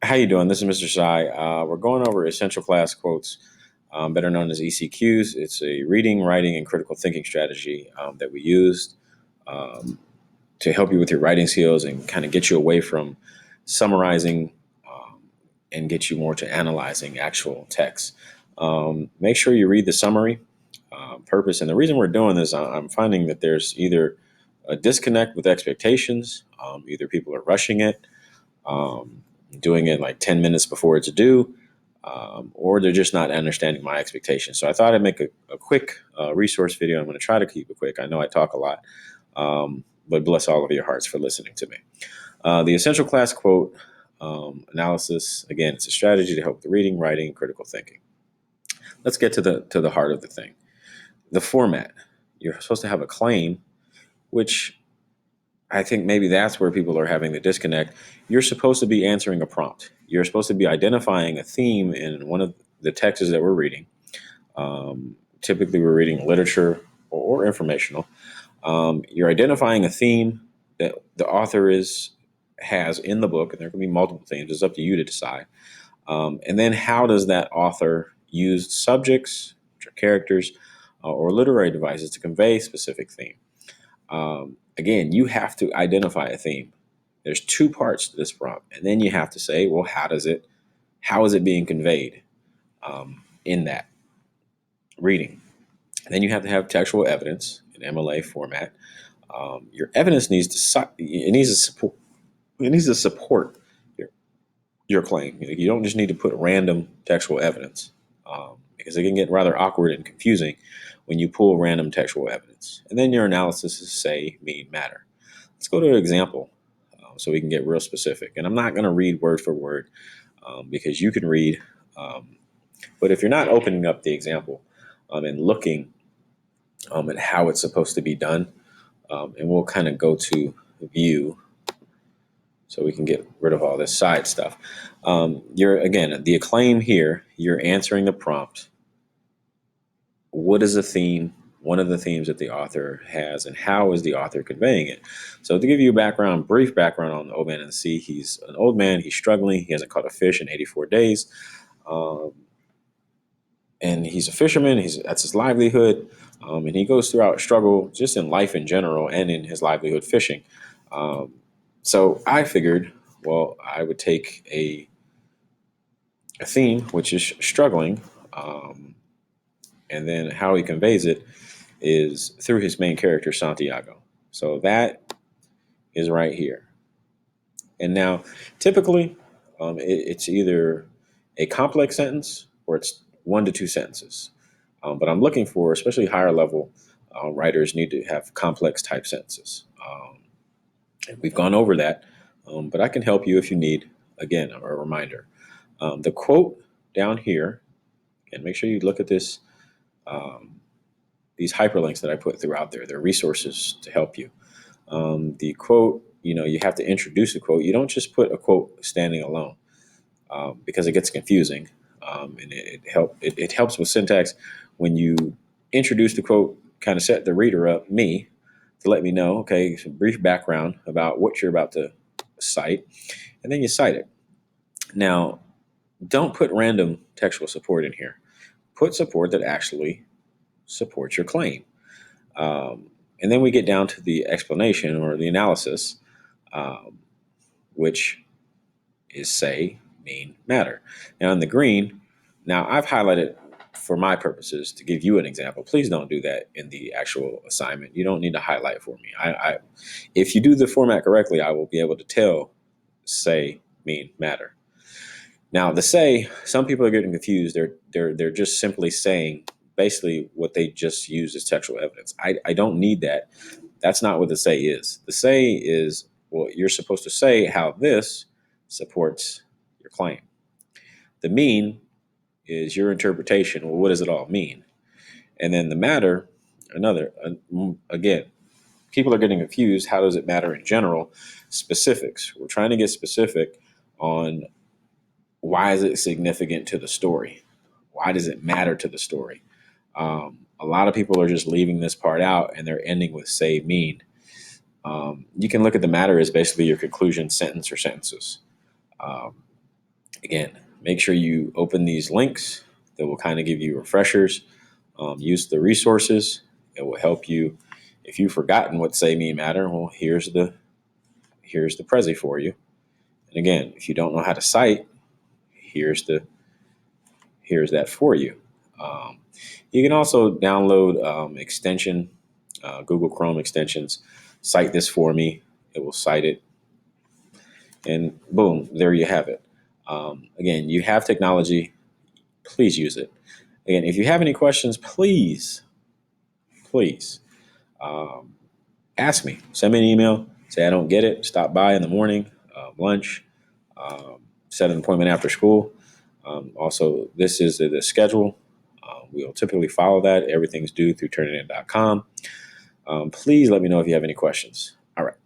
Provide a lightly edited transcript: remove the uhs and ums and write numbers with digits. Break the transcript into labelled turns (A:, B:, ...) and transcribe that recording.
A: How you doing? This is Mr. Sai. We're going over essential class quotes, better known as ECQs. It's a reading, writing, and critical thinking strategy that we used um, to help you with your writing skills and kind of get you away from summarizing and get you more to analyzing actual text. Make sure you read the summary, purpose, and the reason we're doing this, I'm finding that there's either a disconnect with expectations, either people are rushing it, um, doing it like 10 minutes before it's due, or they're just not understanding my expectations. So I thought I'd make a quick resource video. I'm going to try to keep it quick. I know I talk a lot, but bless all of your hearts for listening to me. The essential class quote analysis, again, it's a strategy to help the reading, writing, and critical thinking. Let's get to the heart of the thing. The format. You're supposed to have a claim, which I think maybe that's where people are having the disconnect. You're supposed to be answering a prompt. You're supposed to be identifying a theme in one of the texts that we're reading. Typically, we're reading literature or informational. You're identifying a theme that the author has in the book, and there can be multiple themes. It's up to you to decide. And then, how does that author use subjects, which are characters, or literary devices to convey a specific theme? Again, you have to identify a theme. There's two parts to this prompt, and then you have to say, well, how is it being conveyed in that reading? And then you have to have textual evidence in MLA format. Your evidence needs to support your claim. You don't just need to put random textual evidence because it can get rather awkward and confusing when you pull random textual evidence. And then your analysis is say, mean, matter. Let's go to an example so we can get real specific. And I'm not going to read word for word because you can read. But if you're not opening up the example and looking at how it's supposed to be done, and we'll kind of go to view so we can get rid of all this side stuff. Again, the acclaim here, you're answering the prompt. What is the theme, one of the themes that the author has, and how is the author conveying it? So to give you a brief background on the old man in the sea, he's an old man, he's struggling, he hasn't caught a fish in 84 days. And he's a fisherman, that's his livelihood. And he goes throughout struggle just in life in general and in his livelihood fishing. So I figured, well, I would take a theme, which is struggling, and then how he conveys it is through his main character, Santiago. So that is right here. And now, typically, it's either a complex sentence or it's 1 to 2 sentences. But I'm looking for, especially higher level writers, need to have complex type sentences. And we've gone over that, but I can help you if you need, again, a reminder. The quote down here, and make sure you look at this, these hyperlinks that I put throughout there. They're resources to help you. The quote, you have to introduce a quote. You don't just put a quote standing alone because it gets confusing. And it helps with syntax when you introduce the quote, kind of set the reader up, me, to let me know, okay, some brief background about what you're about to cite, and then you cite it. Now, don't put random textual support in here. Put support that actually supports your claim. And then we get down to the explanation or the analysis, which is say, mean, matter. Now in the green, now I've highlighted for my purposes to give you an example. Please don't do that in the actual assignment. You don't need to highlight for me. If you do the format correctly, I will be able to tell say, mean, matter. Now the say, some people are getting confused. They're just simply saying basically what they just used as textual evidence. I don't need that. That's not what the say is. The say is, well, you're supposed to say how this supports your claim. The mean is your interpretation. Well, what does it all mean? And then the matter, again, people are getting confused. How does it matter in general? Specifics. We're trying to get specific on why is it significant to the story? Why does it matter to the story? A lot of people are just leaving this part out and they're ending with say, mean. You can look at the matter as basically your conclusion sentence or sentences. Again, make sure you open these links that will kind of give you refreshers. Use the resources. It will help you. If you've forgotten what say, me, matter, well, here's the Prezi for you. And again, if you don't know how to cite, here's that for you. Um, you can also download extension, Google Chrome extensions. Cite this for me. It will cite it, and boom, there you have it. Again, you have technology. Please use it. Again, if you have any questions, please um, ask me. Send me an email. Say I don't get it. Stop by in the morning, lunch. Set an appointment after school. Also, this is the schedule. We'll typically follow that. Everything's due through turnitin.com. Please let me know if you have any questions. All right.